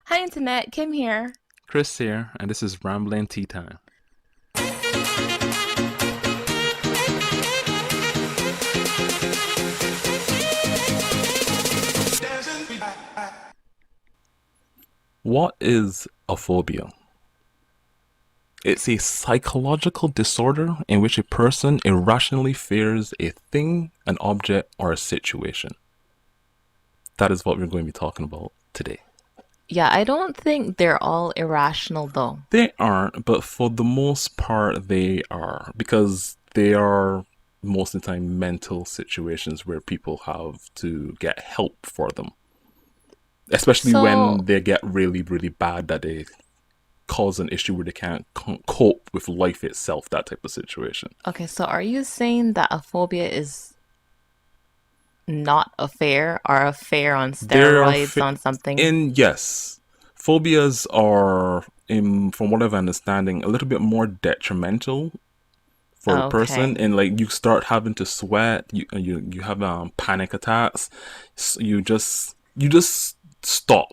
Hi, Internet. Kim here. Chris here, and this is Rambling Tea Time. What is a phobia? It's a psychological disorder in which a person irrationally fears a thing, an object, or a situation. That is what we're going to be talking about today. Yeah, I don't think they're all irrational though. They aren't, but for the most part, they are because they are most of the time mental situations where people have to get help for them, especially So, when they get really, really bad that they cause an issue where they can't cope with life itself, that type of situation. okay, so are you saying that a phobia is not a fear or a fear on There are, steroids on something? yes, phobias are, from what I've understanding, a little bit more detrimental for a person, Okay. and like you start having to sweat, you have panic attacks, you just stop.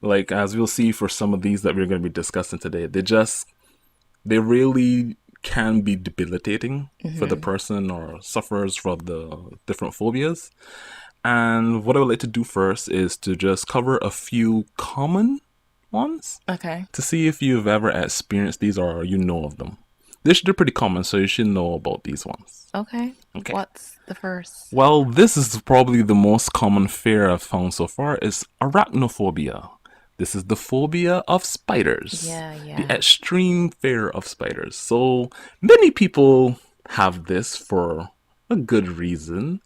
Like as we'll see for some of these that we're going to be discussing today, they really can be debilitating for the Mm-hmm. person or sufferers from the different phobias. And what I would like to do first is to just cover a few common ones Okay. to see if you've ever experienced these or you know of them. They're pretty common, so you should know about these ones. Okay. Okay. What's the first? Well, this is probably the most common fear I've found so far is arachnophobia. This is the phobia of spiders, Yeah, the yeah. extreme fear of spiders. So many people have this for a good reason.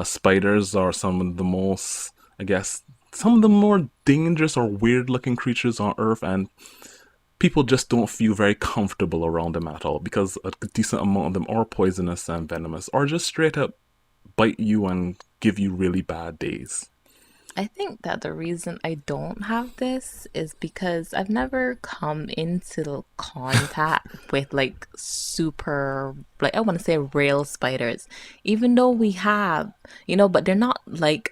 Spiders are some of the most, I guess, some of the more dangerous or weird looking creatures on Earth, and people just don't feel very comfortable around them at all because a decent amount of them are poisonous and venomous, or just straight up bite you and give you really bad days. I think that the reason I don't have this is because I've never come into contact with like super, like I want to say real spiders, even though we have, but they're not like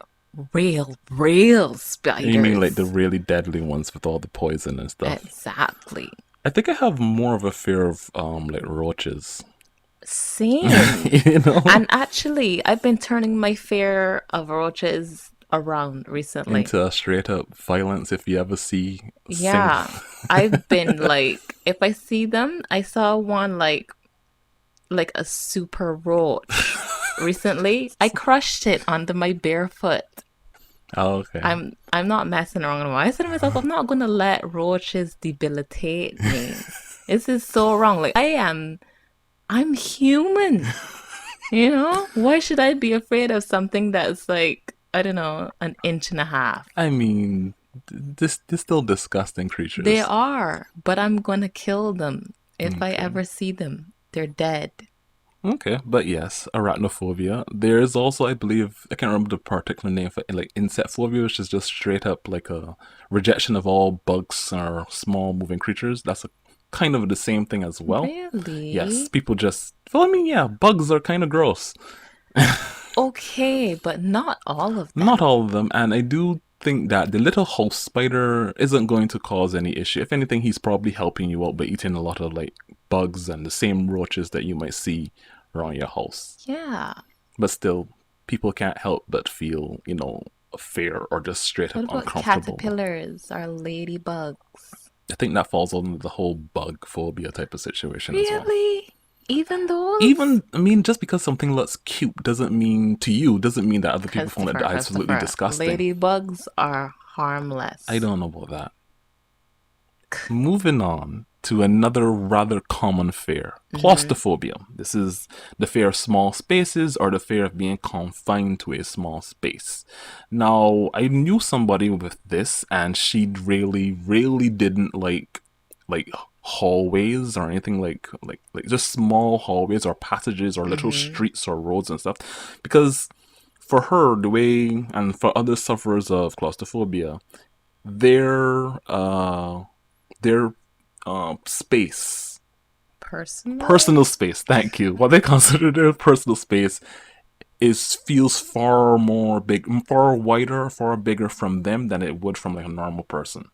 real You mean like the spiders. really deadly ones with all the poison and stuff? Exactly. I think I have more of a fear of like roaches. Same. you know, And actually, I've been turning my fear of roaches around recently. into a straight up violence if you ever see a single. Yeah, I've been like, if I see them, I saw one like a super roach recently. I crushed it under my bare foot. Oh, okay. I'm not messing around anymore. I said to myself, I'm not gonna let roaches debilitate me. This is so wrong. Like I'm human, you know? Why should I be afraid of something that's like, I don't know, an inch and a half? I mean, they're still disgusting They creatures. are, but I'm gonna kill them if I Okay. ever see them. They're dead. Okay, but yes, arachnophobia. There is also, I believe, I can't remember the particular name for it, like insect phobia, which is just straight up like a rejection of all bugs or small moving creatures. That's a kind of the same thing as well. Yes, Really? people just, well, I mean, yeah, bugs are kind of gross. Okay, but not all of Not them. all of them, and I do think that the little house spider isn't going to cause any issue. If anything, he's probably helping you out by eating a lot of like bugs and the same roaches that you might see around your house. Yeah. But still, people can't help but feel, a fear or just straight up What about uncomfortable. caterpillars or ladybugs? I think that falls under the whole bug phobia type of situation as well. Really? Even those? Even, I mean, just because something looks cute doesn't mean that other people find it absolutely Christopher, disgusting. ladybugs are I harmless. don't know about that. Moving on to another rather common fear, Mm-hmm. claustrophobia. This is the fear of small spaces or the fear of being confined to a small space. Now, I knew somebody with this, and she really, really didn't like hallways or anything like just small hallways or passages or little Mm-hmm. streets or roads and stuff, because for her, the way, and for other sufferers of claustrophobia, their their space, Personal? personal space. Thank you. What they consider their personal space is feels far more big, far wider, far bigger from them than it would from like a normal person.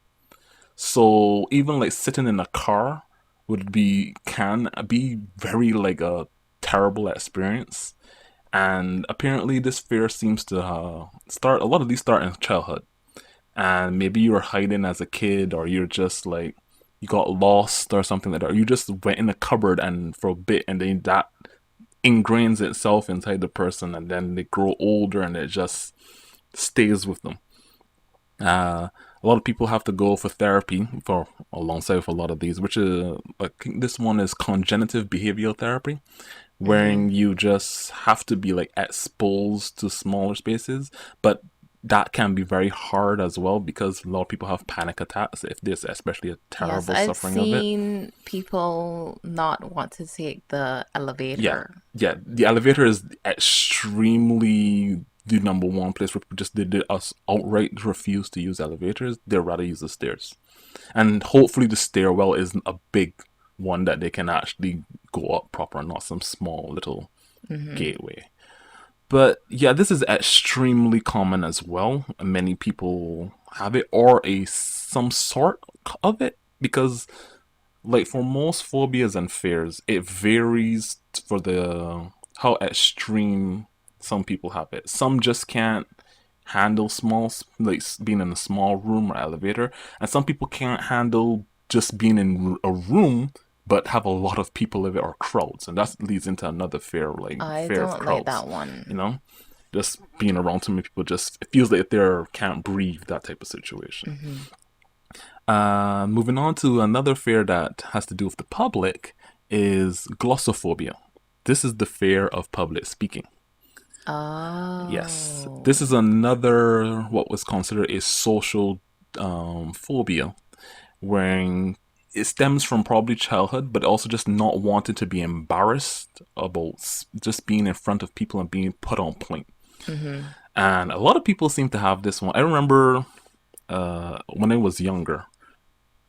So even like sitting in a car would be can be very like a terrible experience. And apparently, this fear seems to start. A lot of these start in childhood, and maybe you were hiding as a kid, or you're just like you got lost or something like that. Or you just went in a cupboard and for a bit, and then that ingrains itself inside the person, and then they grow older, and it just stays with them. A lot of people have to go for therapy for alongside with a lot of these, which is I think this one is congenitive behavioral therapy, Mm-hmm. wherein you just have to be like exposed to smaller spaces, but that can be very hard as well because a lot of people have panic attacks if there's especially a Yes, terrible I've suffering of it. seen people not want to take the Yeah, elevator. yeah. The elevator is extremely the number one place where people just did us outright refuse to use elevators. They'd rather use the stairs, and hopefully the stairwell isn't a big one that they can actually go up proper, not some small little Mm-hmm. gateway. But yeah, this is extremely common as well. Many people have it or a some sort of it because like for most phobias and fears, it varies for the how extreme some people have it. Some just can't handle small like being in a small room or elevator, and some people can't handle just being in a room but have a lot of people in it or crowds, and that leads into another fear, like I fear of don't like crowds. that You one. know, just being around too many people just it feels like they can't breathe. That type of situation. Mm-hmm. Moving on to another fear that has to do with the public is glossophobia. This is the fear of public speaking. Yes, this is Oh. another what was considered a social phobia, wherein it stems from probably childhood, but also just not wanting to be embarrassed about just being in front of people and being put on point. Mm-hmm. And a lot of people seem to have this one. I remember when I was younger,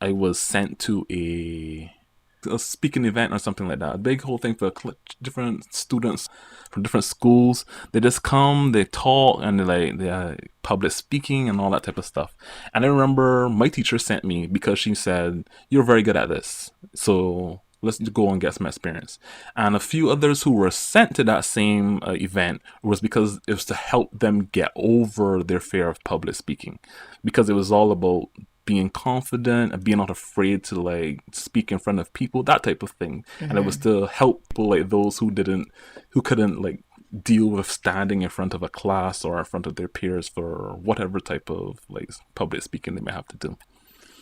I was sent to a speaking event or something like that. A big whole thing for different students from different schools. They just come, they talk, and they public speaking and all that type of stuff. And I remember my teacher sent me because she said you're very good at this, so let's go and get some experience. And a few others who were sent to that same event was because it was to help them get over their fear of public speaking, because it was all about being confident and being not afraid to like speak in front of people, that type of thing. And it was Mm-hmm. to help people like those who couldn't like deal with standing in front of a class or in front of their peers for whatever type of like public speaking they may have to do.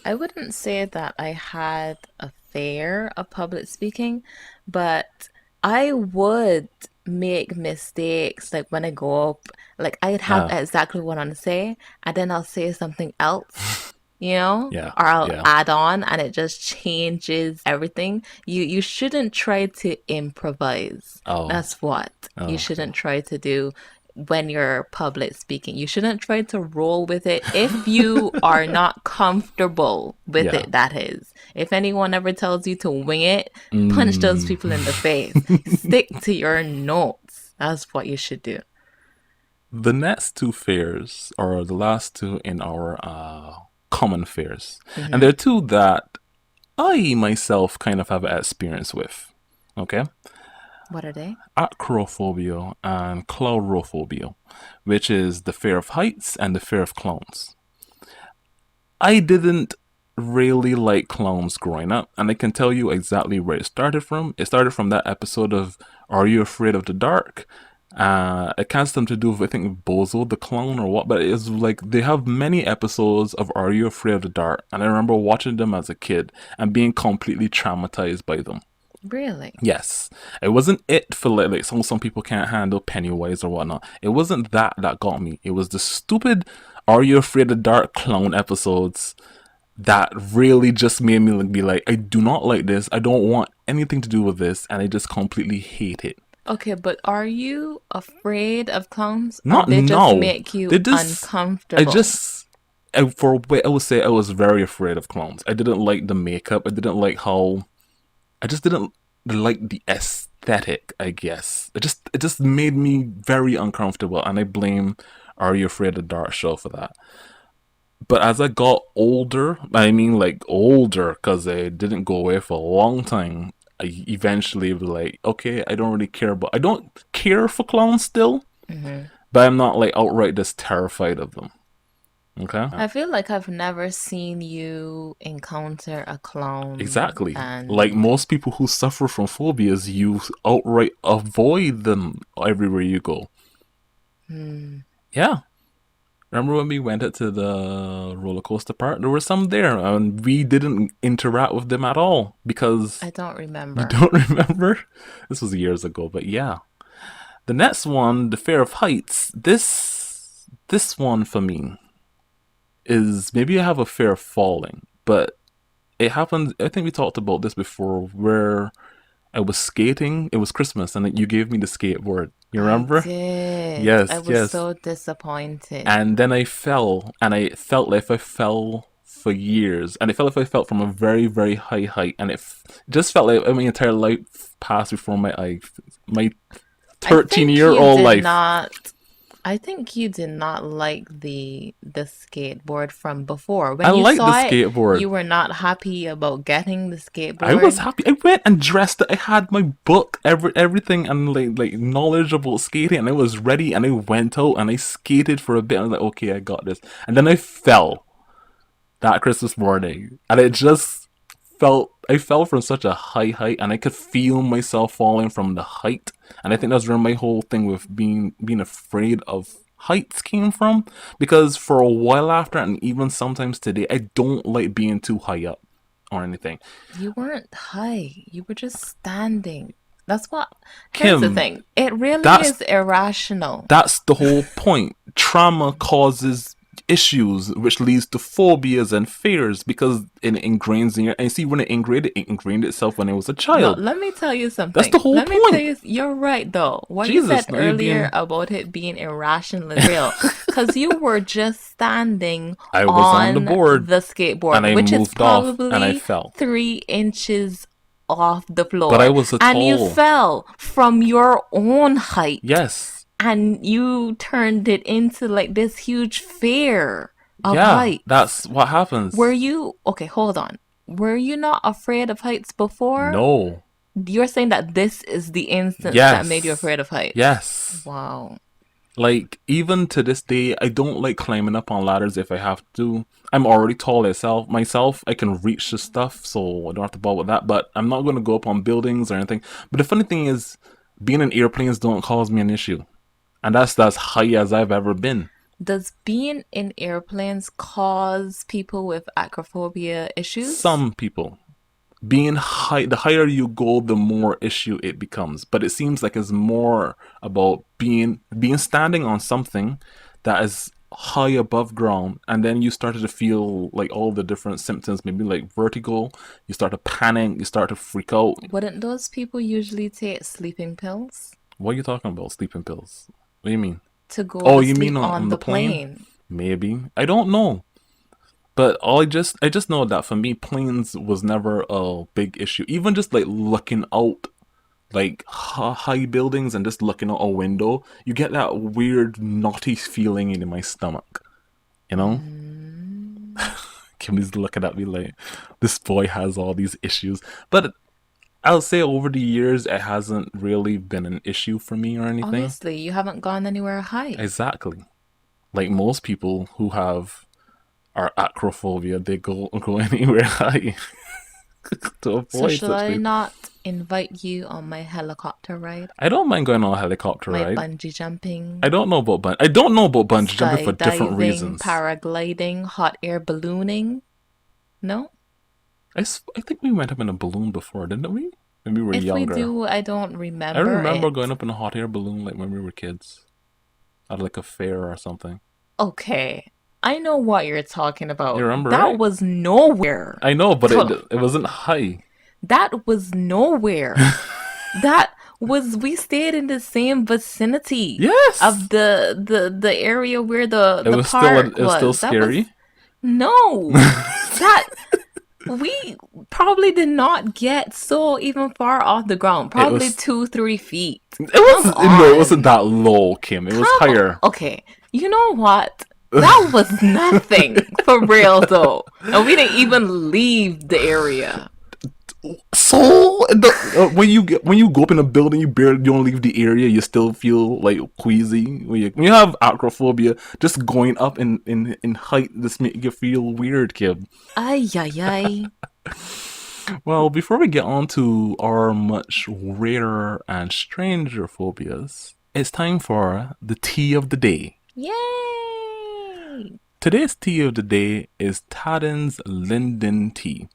I wouldn't say that I had a fear of public speaking, but I would make mistakes like when I go up, like I'd have Uh, exactly what I want to say, and then I'll say something else, yeah, or I'll yeah. add on and it just changes everything. You shouldn't try to improvise. Oh, That's what you okay. shouldn't try to do when you're public speaking. You shouldn't try to roll with it if you are not comfortable with Yeah. it, that is. If anyone ever tells you to wing it, punch those Mm. people in the face. Stick to your notes. That's what you should do. The next two fears are the last two in our common fears, and Hmm. they're two that I myself kind of have experience with. Okay, What are they? acrophobia and claustrophobia, which is the fear of heights and the fear of clowns. I didn't really like clowns growing up, and I can tell you exactly where it started from. It started from that episode of Are You Afraid of the Dark? It has something to do with I think Bozo the clown or what, but it's like they have many episodes of Are You Afraid of the Dark, and I remember watching them as a kid and being completely traumatized by them. Really? Yes, it wasn't it for like some people can't handle Pennywise or whatnot. It wasn't that got me. It was the stupid Are You Afraid of the Dark clown episodes that really just made me be like, I do not like this. I don't want anything to do with this, and I just completely hate it. Okay, but are you afraid of clowns or Not they just now. make you They just, I uncomfortable? just, for a way, I would say I was very afraid of clowns. I didn't like the makeup. I didn't like how, I just didn't like the aesthetic. pathetic, I guess. It just made me very uncomfortable, and I blame Are You Afraid of the Dark show for that. But as I got older, I mean like older, because I didn't go away for a long time. I eventually was like, okay, I don't care for clowns still, Hmm. but I'm not like outright just terrified of them. Okay, I feel like I've never seen you encounter a clown exactly. Like and most people who suffer from phobias, you outright avoid them everywhere you go. hmm, Yeah. Remember when we went out to the roller coaster park? There were some there, and we didn't interact with them at all because I don't you remember. don't remember. This was years ago, but yeah. The next one, the fear of heights. This one for me is maybe I have a fear of falling, but it happened. I think we talked about this before, where I was skating. It was Christmas, and you gave me the skateboard. You I remember? did. I Yes, was yes. so disappointed. And then I fell, and I felt like I fell for years, and it felt like I felt from a very, very high height, and just felt like my entire life passed before my eyes. My I 13 think year you old did life. not I think you did not like the skateboard from before. I When you liked the saw it, skateboard. you were not happy about getting the I was skateboard. happy. I went and dressed it. I had my book, everything, and like knowledge about skating, and I was ready. And I went out and I skated for a bit. And I was like, okay, I got this. And then I fell that Christmas morning, and it just felt I fell from such a high height, and I could feel myself falling from the height. And I think that's where my whole thing with being afraid of heights came from, because for a while after, and even sometimes today, I don't like being too high up or anything. You weren't high. You were just standing. That's what. Here's the Kim, thing. It really that's is irrational. that's the whole point. Trauma causes issues, which leads to phobias and fears, because it ingrains in your. And see, when it ingrained itself when I was a No, child. let me tell you That's the something. whole Let me tell point. you, you're right though. What you said Jesus, now you're earlier being. about it being irrational is real. Because you were just standing I was on the on board the and skateboard, I which is moved off and I probably fell. 3 inches off the But I floor. was a And you tall. fell from your own height. Yes. And you turned it into like this huge fear of Yeah, heights. that's what Were happens. you, okay, hold on. Were you not afraid of heights before? No. You're saying that this is the instance that made you Yes. afraid of heights. Yes. Wow. Like, even to this day, I don't like climbing up on ladders if I have to. I'm already tall myself. I can reach the stuff, so I don't have to bother with that. But I'm not going to go up on buildings or anything. But the funny thing is, being in airplanes don't cause me an issue. And that's as high as I've ever been. Does being in airplanes cause people with acrophobia issues? Some people. Being high, the higher you go, the more issue it becomes. But it seems like it's more about being standing on something that is high above ground, and then you started to feel like all the different symptoms, maybe like vertigo. You start to panic, you start to freak out. Wouldn't those people usually take sleeping pills What are you talking about? Sleeping pills? What do you mean? to go Oh, to you mean sleep on on the the plane? plane? Maybe. I don't know. But I just know that for me, planes was never a big issue. Even just like looking out, like high buildings and just looking out a window, you get that weird knotty feeling in my stomach. You know, Mm. Kimmy's looking at me like this boy has all these issues. But I'll say over the years, it hasn't really been an issue for me or anything. Obviously, you haven't gone anywhere high. Exactly. Like most people who have our acrophobia, they go anywhere high to So avoid should such I things. not invite you on my helicopter ride? I don't mind going on a helicopter My ride. bungee I jumping, don't know about I don't know about bungee jumping for different skydiving, reasons. paragliding, hot air ballooning? No? I think we went up in a balloon before, didn't we? When we were If we younger. do, I don't I remember remember it. going up in a hot air balloon like when we were kids at like a fair or something. Okay, I know what you're talking You about. remember, That right? was nowhere. I know, but it wasn't high. That was nowhere. That was we stayed in the same vicinity of Yes, the area where the it park was still was. That was scary. no. That we probably did not get so even far off the ground. It Probably was 2, 3 feet. it Come was no, it wasn't on. that low, Kim. It was Come on. higher. Okay. You know what? That was nothing for real though. And we didn't even leave the area. So when you go up in a building, you don't leave the area. You still feel like queasy. When you have acrophobia, just going up in height just make you feel weird, kid. Ay, ay, ay. Well, before we get on to our much rarer and stranger phobias, it's time for the tea of the day. Yay! Today's tea of the day is Tadden's Linden tea.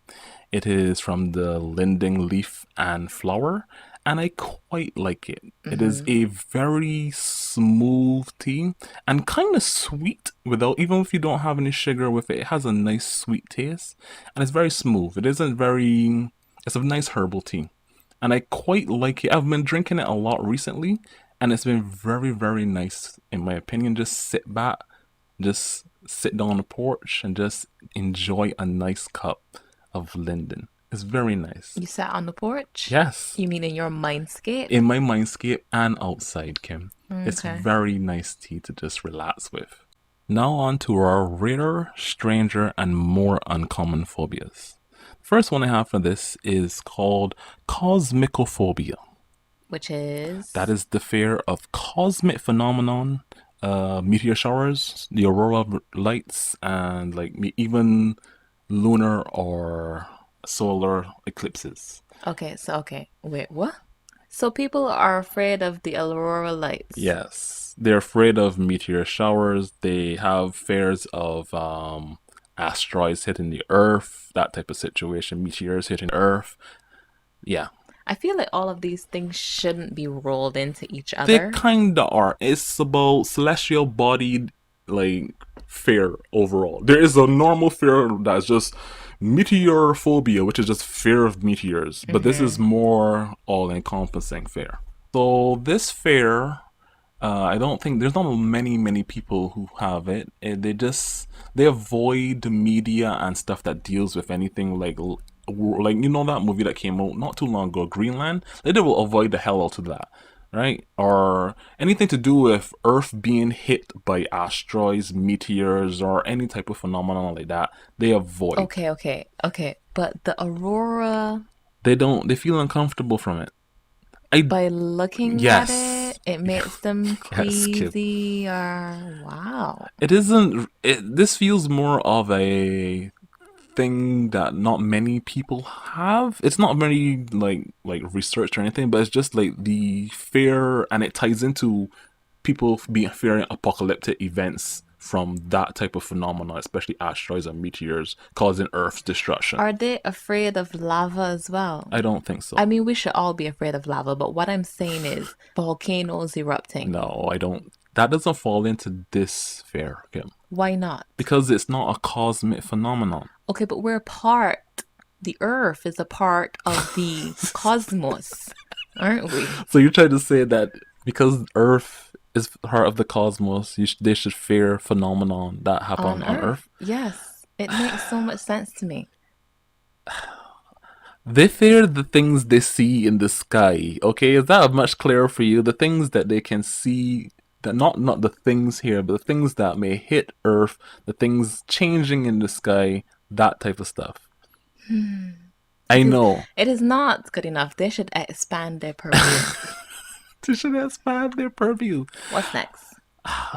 It is from the linden leaf and flower, and I quite like it. It is Mm-hmm. a very smooth tea and kind of sweet without, even if you don't have any sugar with it, it has a nice sweet taste and it's very smooth. It's a nice herbal tea and I quite like it. I've been drinking it a lot recently and it's been very, very nice in my opinion. Just sit down on the porch and just enjoy a nice cup of linden. It's very nice. You sat on the porch? Yes, You mean in your mindscape? in my mindscape and outside, Kim. It's Okay. very nice tea to just relax with. Now on to our rarer, stranger, and more uncommon phobias. First one I have for this is called cosmicophobia. Which That is is the fear of cosmic phenomenon, meteor showers, the aurora lights, and like even lunar or solar eclipses. okay. Wait, what? So people are afraid of the aurora lights. Yes, they're afraid of meteor showers. They have fears of asteroids hitting the Earth, that type of situation. Meteors hitting Earth. Yeah, I feel like all of these things shouldn't be rolled into each they other. kinda are. It's about celestial bodied like fear overall. There is a normal fear that's just meteor phobia, which is just fear of meteors, but this is Mm-hmm. more all encompassing fear. So this fear, I don't think there's not many people who have it. They avoid the media and stuff that deals with anything like you know that movie that came out not too long ago, Greenland. They will avoid the hell out of that, right? Or anything to do with Earth being hit by asteroids, meteors, or any type of phenomenon like that. They avoid. Okay. But the aurora, They don't. They feel uncomfortable from it. I by looking at yes, it, it makes them yes, kid. queasy or wow. It isn't. This feels more of a thing that not many people have. It's not very like researched or anything, but it's just like the fear, and it ties into people being fearing apocalyptic events from that type of phenomena, especially asteroids and meteors causing Earth's destruction. Are they afraid of lava as well? I don't think so. I mean, we should all be afraid of lava, but what I'm saying is volcanoes erupting. No, I don't. That doesn't fall into this fear, Kim, Why not? because it's not a cosmic phenomenon. Okay, but we're part. The Earth is a part of the cosmos, aren't we? So you're trying to say that because Earth is part of the cosmos, they should fear phenomenon that happen On on Earth. Earth? Yes, it makes so much sense to me. They fear the things they see in the sky. Okay, is that much clearer for you? The things that they can see, that not the things here, but the things that may hit Earth, the things changing in the sky, that type of stuff. I It is know. it is not good enough. They should expand their purview. They should expand their purview. What's next?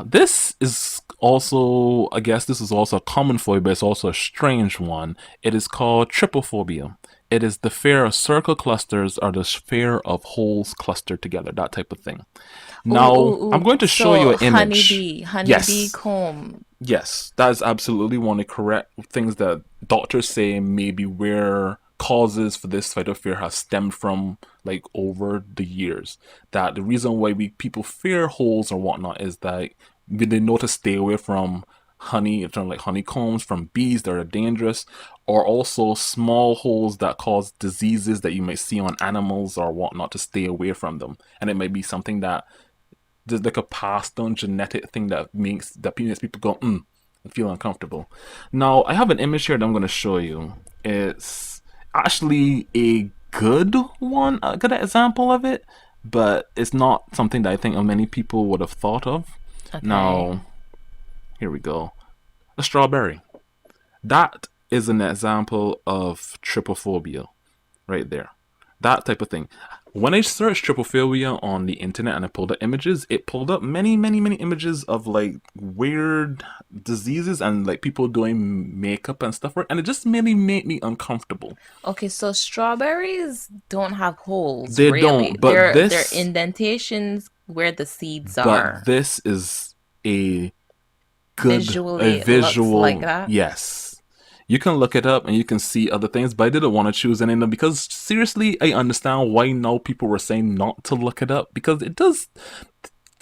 This is also, I guess, this is also a common phobia, but it's also a strange one. It is called trypophobia. It is the fear of circle clusters or the fear of holes clustered together, that type of thing. Now, I'm Ooh. going to show you So an image. honeybee Yes, comb. yes, that is absolutely one of the correct things that doctors say maybe where causes for this type of fear has stemmed from like over the years. That the reason why we people fear holes or whatnot is that they know to stay away from honey, from like honeycombs, from bees that are dangerous, or also small holes that cause diseases that you might see on animals or whatnot to stay away from them. And it might be something that there's like a passed down genetic thing that makes people go and feel uncomfortable. Now I have an image here that I'm going to show you. actually a good one, a good example of it, but it's not something that I think many people would have thought of. Okay. Now, here we go. A strawberry. That is an example of trypophobia right there. That type of thing. When I searched trypophobia on the internet and I pulled up images, it pulled up many, many, many images of like weird diseases and like people doing makeup and stuff, and it just really made me uncomfortable. Okay, so strawberries don't have holes, They really. don't, They're indentations where the seeds but are. this is a a Visually, it looks like visual, that. yes. You can look it up and you can see other things, but I didn't want to choose any of them because seriously, I understand why now people were saying not to look it up because it does.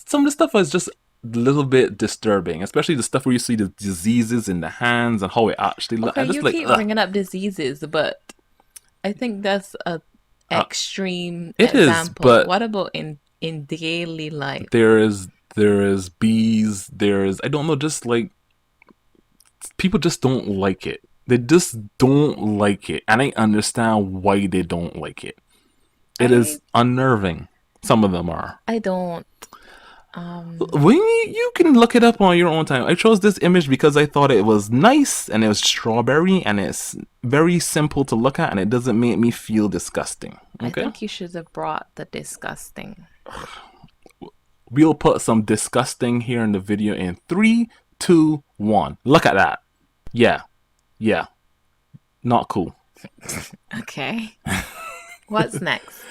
Some of the stuff is just a little bit disturbing, especially the stuff where you see the diseases in the hands and how it actually looks. Okay, I just you like, keep ugh. bringing up diseases, but I think that's a Uh, extreme it is, example. but What about in daily life? there is bees. There is, I don't know, just like people just don't like it. They just don't like it, and I understand why they don't like it. It I is unnerving. Some of them are. I don't. When you can look it up on your own time. I chose this image because I thought it was nice and it was strawberry and it's very simple to look at and it doesn't make me feel disgusting. I Okay? think you should have brought the disgusting. We'll put some disgusting here in the video in three, two, one. Look at that. Yeah. Yeah. Not cool. Okay. What's next?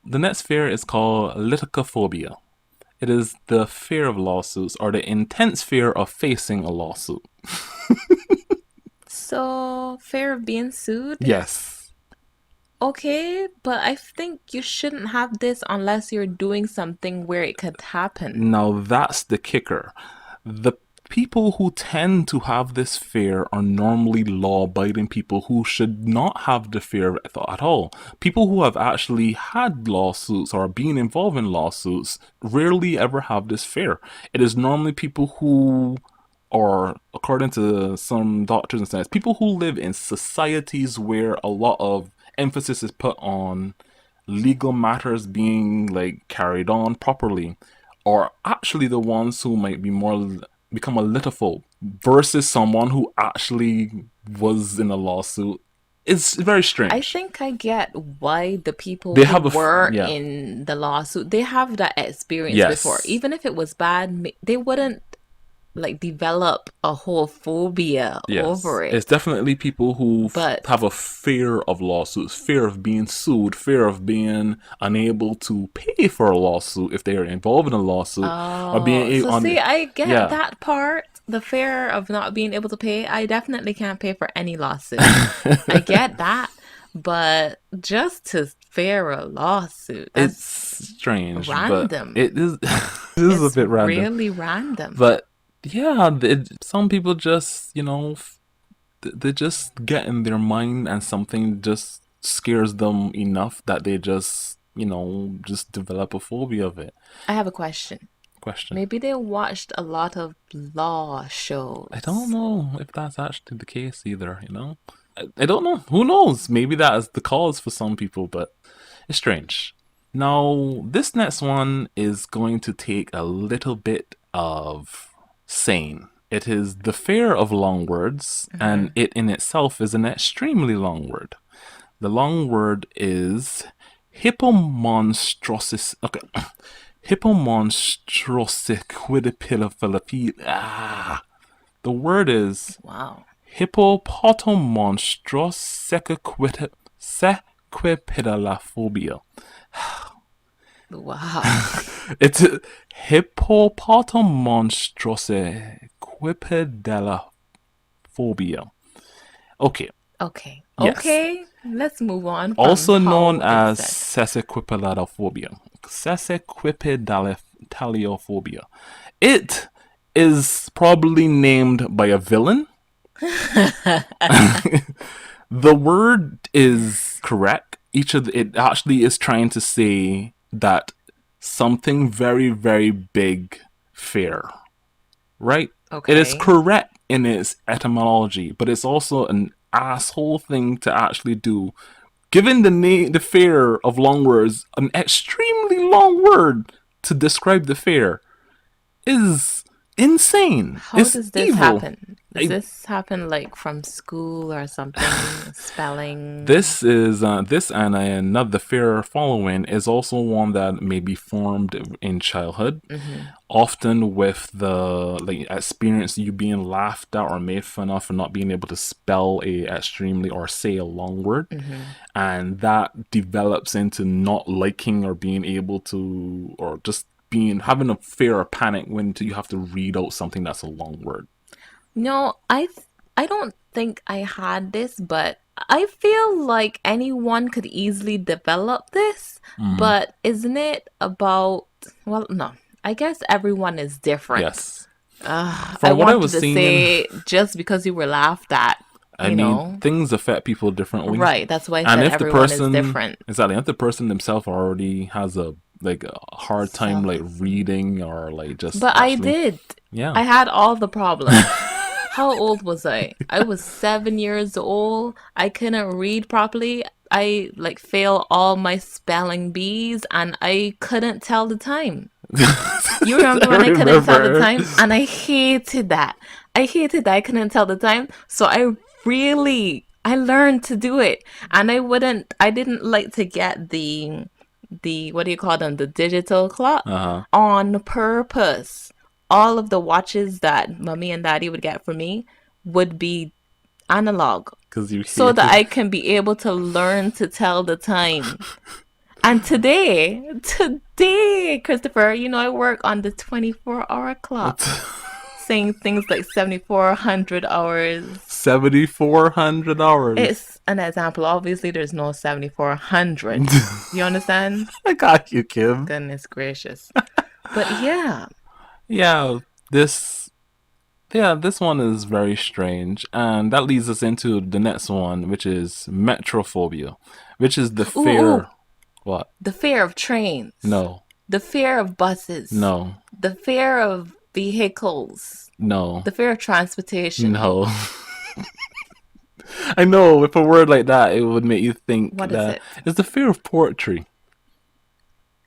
The next fear is called litigophobia. It is the fear of lawsuits or the intense fear of facing a lawsuit. So, fear of being sued? Yes. Okay, but I think you shouldn't have this unless you're doing something where it could happen. Now that's the kicker. The people who tend to have this fear are normally law abiding people who should not have the fear at all. People who have actually had lawsuits or been involved in lawsuits rarely ever have this fear. It is normally people who are, according to some doctors and science, people who live in societies where a lot of emphasis is put on legal matters being like carried on properly are actually the ones who might be more become a litophobe versus someone who actually was in a lawsuit. It's very I strange. think I get why the people They who have were yeah, in the lawsuit, they have that experience before. yes, Even if it was bad, they wouldn't like develop a whole phobia yes. over It's it. definitely people who have But a fear of lawsuits, fear of being sued, fear of being unable to pay for a lawsuit if they are involved in a lawsuit, or oh, being so see, on. I get Yeah. that part, the fear of not being able to pay. I definitely can't pay for any lawsuit. I get that. But just to fear a lawsuit, It's that's strange, but random. it is it is a It's bit random. really random. But yeah, some people just they just get in their mind and something just scares them enough that they just just develop a phobia of it. I have a question. Question. Maybe they watched a lot of law I don't shows. know if that's actually the case either. I don't know. Who knows? Maybe that is the cause for some people, but it's strange. Now, this next one is going to take a little bit of saying. It is the fear of long words, and Mhm. it in itself is an extremely long word. The long word is hippomonstrosis. Okay, hippomonstrosequidipilophilia. The word is Wow. hippopotomonstrossequipedalophobia. Wow. It's hippopotomonstrossequipedalophobia. Okay, Okay. yes. Okay. Let's move on from Also known how it's as said. sesquipedalophobia. Sesquipedalophobia. It is probably named by a villain. The word is correct. It actually is trying to say that something very, very big fear, right? It is Okay. correct in its etymology, but it's also an asshole thing to actually do Given the fear of long words, an extremely long word to describe the fear is insane. How It's does this evil. happen? Does I, this happen like from school or something? Spelling? This is this and another fear following is also one that may be formed in childhood, Mm-hmm. often with the like experience you being laughed at or made fun of for not being able to spell a extremely or say a long word, Mm-hmm. and that develops into not liking or being able to or just being having a fear or panic when you have to read out something that's a long word. No, I don't think I had this, but I feel like anyone could easily develop this. Mm-hmm. But isn't it about, well, no, I guess everyone is different. Yes, I from what I wanted was to seeing, say just because you were laughed at, I you mean, know. things affect people differently. Right, that's why I And said if the everyone is person, different. exactly, if the person themselves already has a like a hard time like Self-esteem. reading or like just But I actually, did. yeah. I had all the problems. How old was I? I was 7 years old. I couldn't read properly. I like fail all my spelling bees and I couldn't tell the time. You remember I when I couldn't tell the remember. time? And I hated that. I hated that I couldn't tell the time. So I learned to do it. And I didn't like to get what do you call them? The digital clock Uh-huh. on purpose. All of the watches that mommy and daddy would get for me would be analog Because you so that hated. I can be able to learn to tell the time. And today, Christopher, I work on the 24-hour clock, saying things like 7,400 hours. 7,400 hours. It's an example. Obviously, there's no 7,400. You understand? I got you, Kim. Goodness gracious. But yeah. Yeah, this yeah, this one is very strange, and that leads us into the next one, which is metrophobia, which is the Ooh, ooh. fear. What? The fear of trains, No, the fear of buses, no, the fear of vehicles, no, the fear of transportation. no. I know with a word like that, it would make you think What is that it? it's the fear of poetry.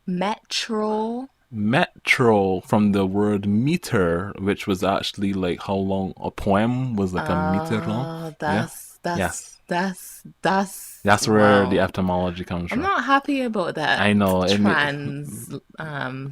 Metro. Metro from the word meter, which was actually like how long a poem was like a meter long. Uh, Yeah. that's that's Yes. that's That's where the wow. etymology comes I'm from. not happy about that I know. trans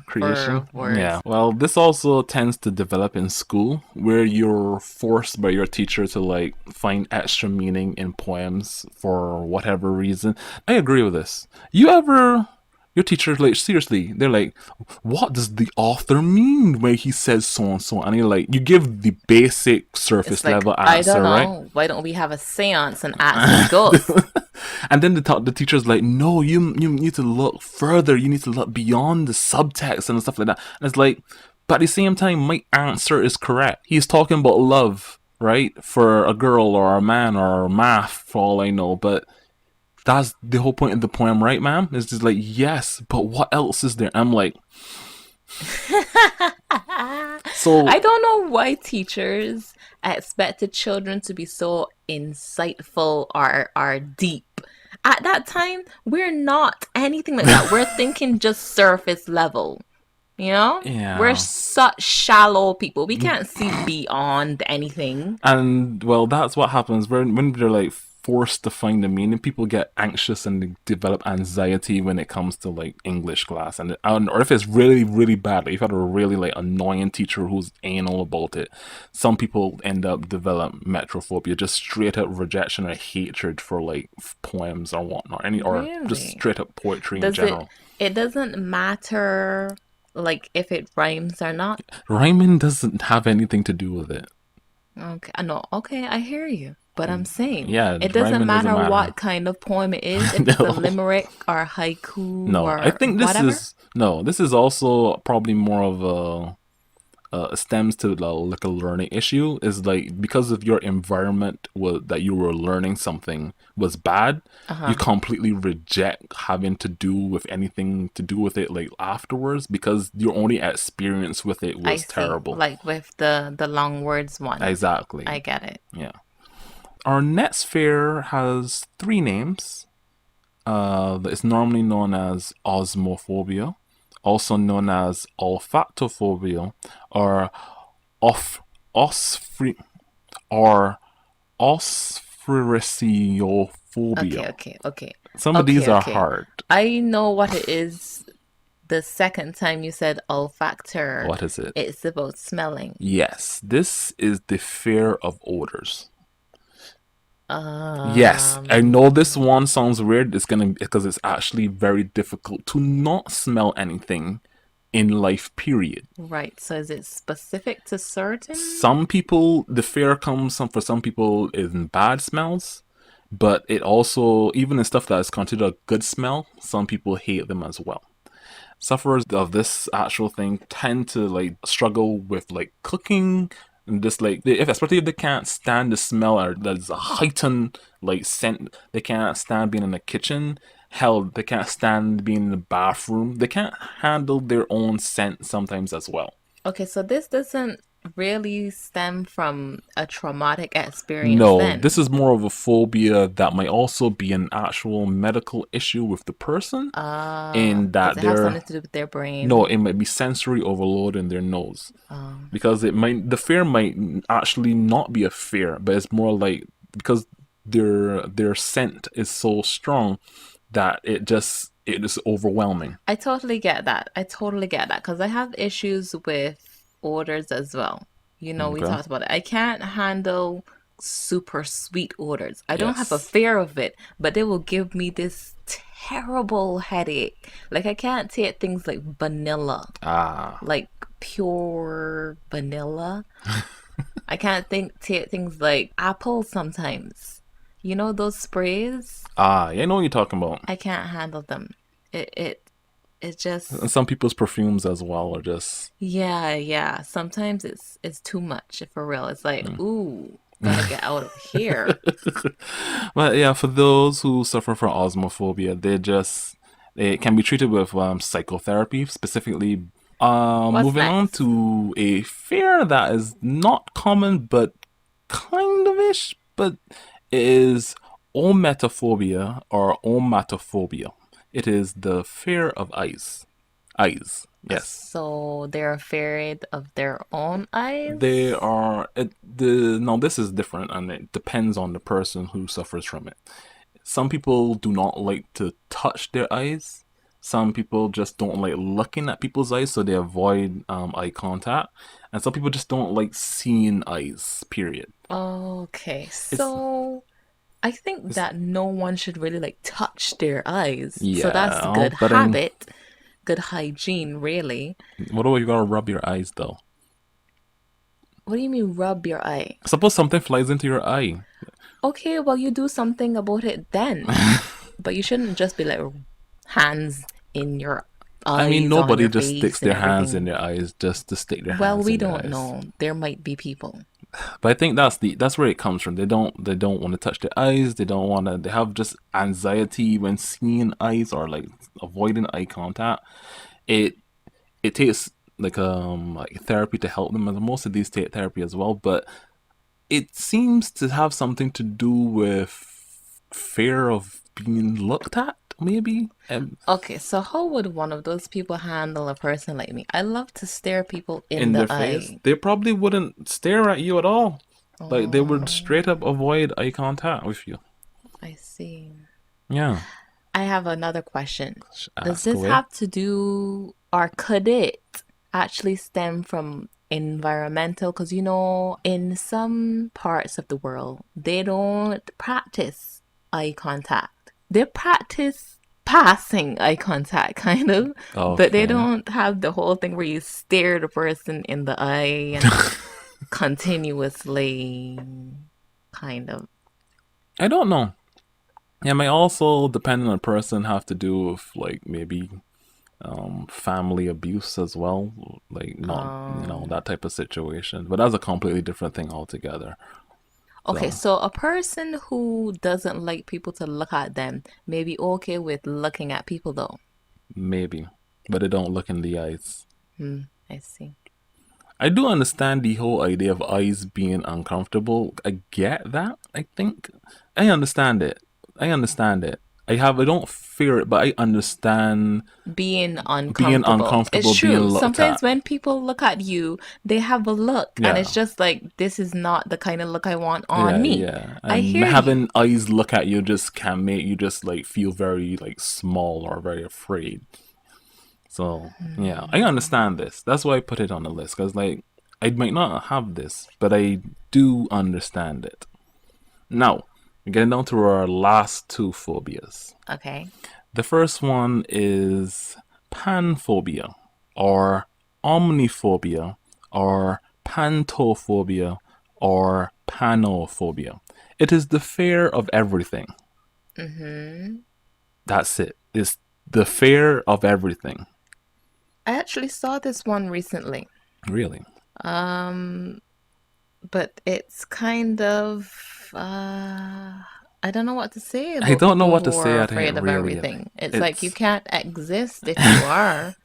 Creation. for Yeah. words. Well, this also tends to develop in school where you're forced by your teacher to like find extra meaning in poems for whatever reason. I agree with this. You ever your teacher like seriously, they're like, what does the author mean when he says so and so? And you're like, you give the basic It's surface like, level I don't answer, right? know. Why don't we have a seance and ask the ghost? And then the teacher's like, no, you need to look further. You need to look beyond the subtext and stuff like that. And it's like, but at the same time, my answer is correct. He's talking about love, right? For a girl or a man or math, for all I know. But that's the whole point of the poem, right, ma'am? It's just like, yes, but what else is there? I'm like, so I don't know why teachers expected children to be so insightful or deep. At that time, we're not anything like that. We're thinking just surface level. You know? We're yeah. such shallow people. We can't see beyond anything. And well, that's what happens when they're like forced to find the meaning. People get anxious and they develop anxiety when it comes to like English class, and or if it's really really bad, like, you've had a really like annoying teacher who's anal about it. Some people end up develop metrophobia, just straight up rejection or hatred for like poems or whatnot, any or just Really? straight up poetry in Does it general. it doesn't matter like if it rhymes or not? Rhyming doesn't have anything to do with it. Okay, no, okay, I hear you. But I'm saying Yeah, it doesn't rhyming doesn't matter matter. what kind of poem it is, if it's a No. limerick or haiku No, I or think this whatever. is no. This is also probably more of stems to like a learning issue. Is like because of your environment was that you were learning something was bad, you Uh-huh. completely reject having to do with anything to do with it like afterwards because your only experience with it I was see. terrible. Like with the long words one. Exactly. I get it. Yeah. Our next fair has three names. It's normally known as osmophobia, also known as olfactophobia, or off osfri or Okay, osphyroxiophobia. okay, okay. Some of these Okay, are okay. hard. I know what it is the second time you said olfactor. What is it? It's about smelling. Yes, this is the fear of odors. Yes, I know this Um, one sounds weird. It's gonna because it's actually very difficult to not smell anything in life, period. right. So is it specific to certain? Some people, the fear comes for some people in bad smells, but it also, even in stuff that is considered a good smell, some people hate them as well. Sufferers of this actual thing tend to like struggle with like cooking and just like especially if they can't stand the smell or there's a heightened like scent. They can't stand being in the kitchen. Hell, they can't stand being in the bathroom. They can't handle their own scent sometimes as well. Okay, so this doesn't really stem from a traumatic experience No, this then. is more of a phobia that might also be an actual medical issue with the person in Does that it have they're something to do with their no, brain? it might be sensory overload in their nose. Um, Because the fear might actually not be a fear, but it's more like because their scent is so strong that it is overwhelming. I totally get that. I totally get that because I have issues with odors as well. You know, we Okay. talked about it. I can't handle super sweet odors. I don't have a Yes. fear of it, but they will give me this terrible headache. Like I can't take things like vanilla, Ah. like pure vanilla. I can't take things like apple sometimes. You know those sprays? Ah, yeah, I know what you're talking about. I can't handle them. It it it And just some people's perfumes as well are just yeah, yeah. Sometimes it's too much for real. It's like, ooh, gotta get out of here. but yeah, for those who suffer from osmophobia, it can be treated with psychotherapy, specifically. What's Moving on next? to a fear that is not common, but kind of ish, but it is ometophobia or omatophobia. It is the fear of eyes. Eyes, yes. So they're afraid of their own They eyes? are the now this is different and it depends on the person who suffers from it. Some people do not like to touch their eyes. Some people just don't like looking at people's eyes, so they avoid eye contact. And some people just don't like seeing eyes. Period. Okay, It's so I think it's that no one should really like touch their eyes. So that's yeah, good but then habit, good hygiene, really. what about you gotta rub your eyes though? What do you mean rub your eye? Suppose something flies into your eye. Okay, well, you do something about it then. But you shouldn't just be like hands in your I mean, eyes, on nobody your just sticks face, and their hands in everything. their eyes just to stick their Well, hands we in their don't eyes. know. There might be people. But I think that's where it comes from. They don't want to touch their eyes. They don't want to. They have just anxiety when seeing eyes or like avoiding eye contact. It it takes like therapy to help them, and most of these take therapy as well. But it seems to have something to do with fear of being looked at, maybe. Okay, so how would one of those people handle a person like me? I love to stare people in In the their face, eye. they probably wouldn't stare at you at all. Like they would straight up Oh, avoid eye contact with you. I see. Yeah, I have another question. Does ask this away. have to do, or could it actually stem from environmental? Because, you know, in some parts of the world, they don't practice eye contact. They practice passing eye contact, kind of, but they Okay. don't have the whole thing where you stare the person in the eye and continuously, kind of. I don't know. Yeah, it might also depend on the person have to do with like maybe family abuse as well. Like not Um, that type of situation. But that's a completely different thing altogether. Okay, So so a person who doesn't like people to look at them may be okay with looking at people though. maybe. But they don't look in the eyes. Hmm, I see. I do understand the whole idea of eyes being uncomfortable. I get that, I think. I understand it. I understand it. I don't fear it, but I understand Being being uncomfortable. It's uncomfortable, being true. looked at. Sometimes when people look at you, they have a look, and it's Yeah. just like, this is not the kind of look I want on Yeah, me. yeah. I And hear you. having eyes look at you just can make you just like feel very like small or very afraid. So yeah, I understand this. That's why I put it on the list because like I might not have this, but I do understand it. Now, we're getting down to our last two phobias. Okay. The first one is panphobia, or omniphobia, or pantophobia, or panophobia. It is the fear of everything. Mm-hmm. That's it. It's the fear of everything. I actually saw this one recently. Really. Um, but it's kind of I don't know what to say I about don't know people what to who say are at it afraid of really. everything. It's like you It's can't exist if you are.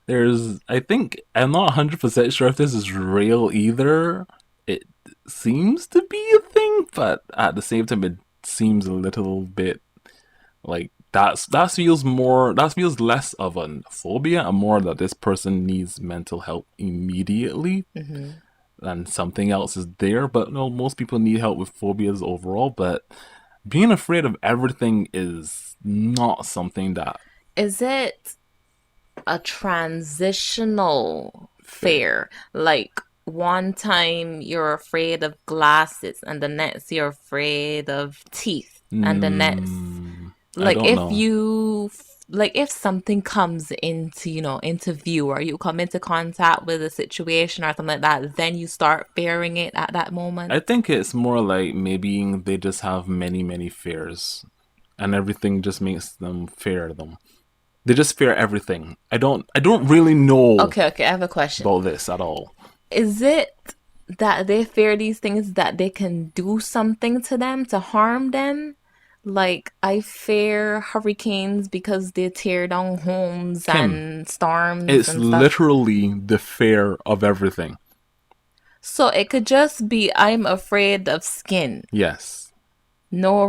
there's I think I'm not 100% sure if this is real either. It seems to be a thing, but at the same time it seems a little bit like that feels less of a phobia and more that this person needs mental help immediately Hmm. and something else is there. But no, most people need help with phobias overall, but being afraid of everything is not something that Is it a transitional fair. fear? Like one time you're afraid of glasses, and the next you're afraid of teeth, and the next, I like don't if know. you like if something comes into, into view, or you come into contact with a situation or something like that, then you start fearing it at that I moment. think it's more like maybe they just have many fears and everything just makes them fear them. They just fear everything. I don't really know Okay, I have a question. about this at all. Is it that they fear these things that they can do something to them to harm them? Like, I fear hurricanes because they tear down homes Kim, and storms it's and stuff. literally the fear of everything. So it could just be, I'm afraid of skin. Yes. No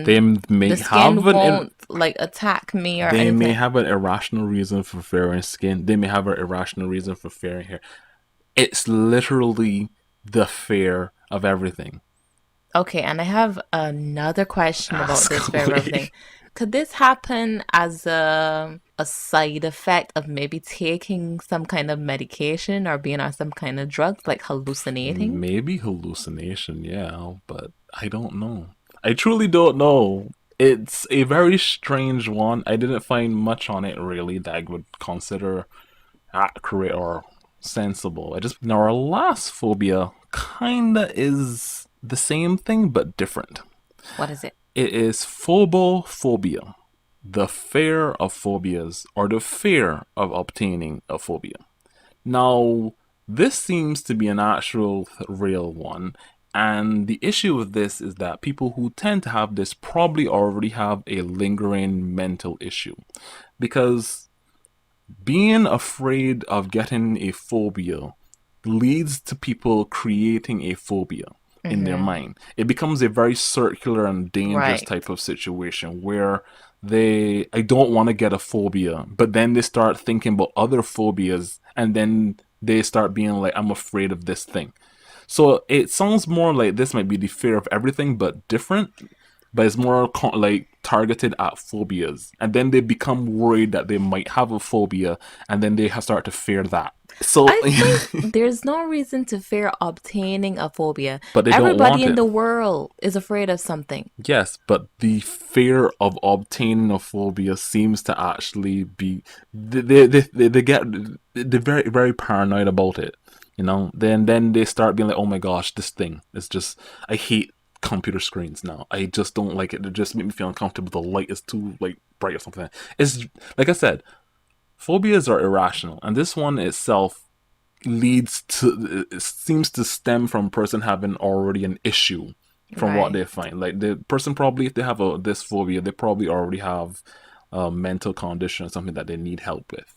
They reason. may The skin have won't like attack me or they may anything. have an irrational reason for fearing skin. They may have an irrational reason for fearing hair. It's literally the fear of everything. Okay, and I have another question about this Ask fear of away. everything. Could this happen as a side effect of maybe taking some kind of medication or being on some kind of drugs, like hallucinating? Maybe hallucination, yeah, but I don't know. I truly don't know. It's a very strange one. I didn't find much on it really that I would consider accurate or sensible. I just now our last phobia kinda is the same thing but different. What is it? It is phobophobia, the fear of phobias or the fear of obtaining a phobia. Now, this seems to be an actual real one, and the issue with this is that people who tend to have this probably already have a lingering mental issue because being afraid of getting a phobia leads to people creating a phobia in their Mm-hmm. mind. It becomes a very circular and dangerous Right. type of situation where I don't want to get a phobia, but then they start thinking about other phobias and then they start being like, I'm afraid of this thing. So it sounds more like this might be the fear of everything, but different, but it's more like targeted at phobias, and then they become worried that they might have a phobia, and then they start to fear that. So, I think there's no reason to fear obtaining a phobia. but they don't Everybody want in it. the world is afraid of something. Yes, but the fear of obtaining a phobia seems to actually be they get they're very paranoid about it. Then they start being like, oh my gosh, this thing is just I hate computer screens now. I just don't like it. It just make me feel uncomfortable. The light is too like bright or something. It's like I said, phobias are irrational, and this one itself leads to it seems to stem from a person having already an issue from what Right. they find. Like the person probably, if they have a this phobia, they probably already have a mental condition or something that they need help with.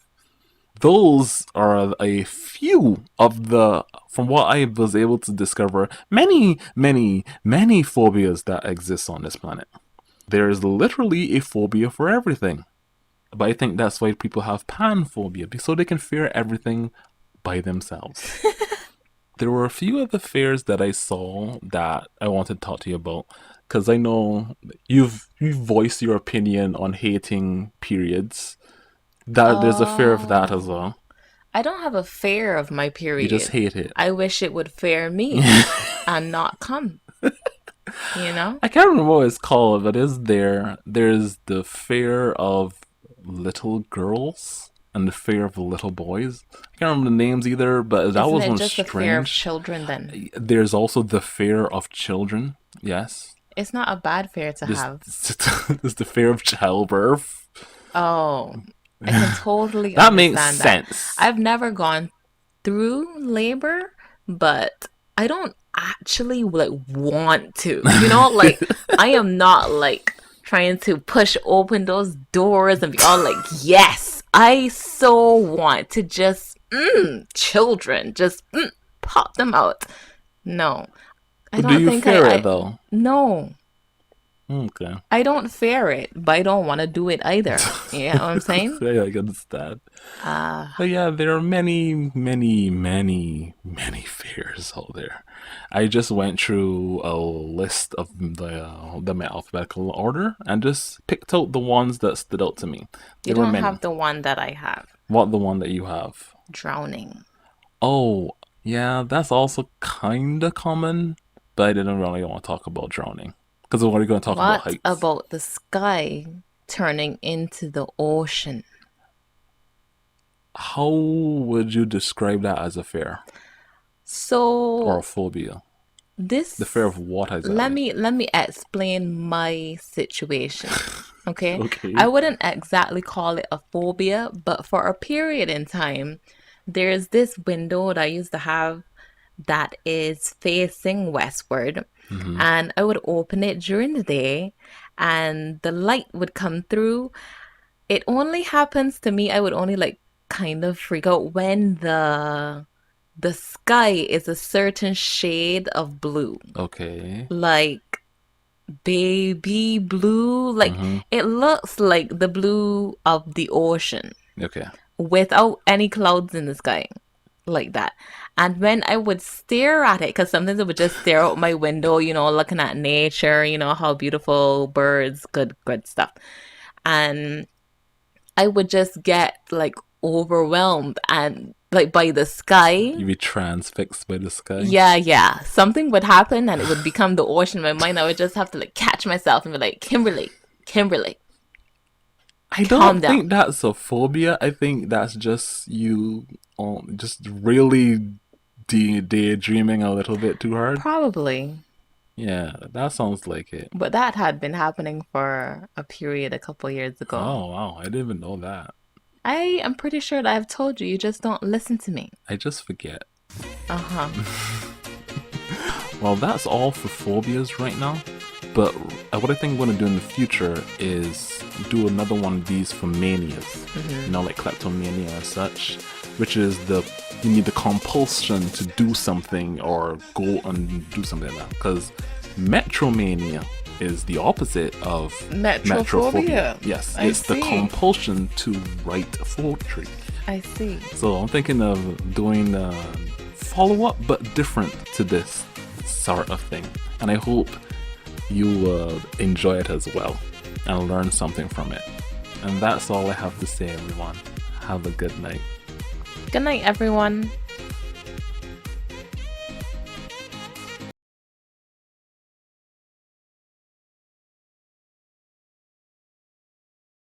Those are a few of the, from what I was able to discover, many phobias that exist on this planet. There's literally a phobia for everything. But I think that's why people have panphobia, so they can fear everything by themselves. There were a few of the fears that I saw that I wanted to talk to you about, because I know you've voiced your opinion on hating periods. That there's a fear of that as Oh, well. I don't have a fear of my You just period. hate it. I wish it would fear me and not come, you know? I can't remember what it's called, but is there? There's the fear of little girls and the fear of little boys. I can't remember the names either, but that Isn't was it one just the fear of strange. children then? There's also the fear of children. Yes, It's not a bad fear to this have. is the fear of childbirth. Oh, I can totally That makes understand that. sense. I've never gone through labor, but I don't actually like want to. You know, like I am not like trying to push open those doors and be all like, yes, I so want to just children, just pop them out. No, I But do don't you think fear it I though? no, Okay. I don't fear it, but I don't want to do it either. You know what I'm saying? Yeah, I understand. Uh, But yeah, there are many, many, many, many fears out there. I just went through a list of the alphabetical order and just picked out the ones that stood out to me. you There were don't many. have the one that I have, What the one that you have? drowning. Oh, yeah, that's also kind of common, but I didn't really want to talk about drowning because we're going to talk about What heights. about the sky turning into the ocean? How would you describe that as a fear or a So phobia? The fear this of what let exactly? me let me explain my situation. Okay? I Okay. wouldn't exactly call it a phobia, but for a period in time, there's this window that I used to have that is facing westward, Hmm. and I would open it during the day and the light would come through. It only happens to me, I would only like kind of freak out when the sky is a certain shade of blue. Okay. Like baby blue, like Hmm. it looks like the blue of the ocean Okay. without any clouds in the sky, like that. And when I would stare at it, because sometimes I would just stare out my window, looking at nature, how beautiful birds, good stuff. And I would just get like overwhelmed and like by the sky. You be transfixed by the sky. Yeah, yeah. Something would happen and it would become the ocean in my mind. I would just have to like catch myself and be like, Kimberly, I calm don't down. think that's a phobia. I think that's just you just really daydreaming a little bit too hard. Probably. Yeah, that sounds like it. But that had been happening for a period a couple years ago. Oh, wow. I didn't even know that. I am pretty sure that I've told you, you just don't listen to me. I just forget. Uh-huh. Well, that's all for phobias right now. But what I think I'm going to do in the future is do another one of these for manias. Like kleptomania and such, which is you need the compulsion to do something or go and do something like that. Because metromania is the opposite of metrophobia. Metrophobia. Yes, I it's the see. compulsion to write poetry. I see. So I'm thinking of doing a follow up, but different to this sort of thing. And I hope you enjoy it as well and learn something from it. And that's all I have to say, everyone. Have a good night. Good night, everyone.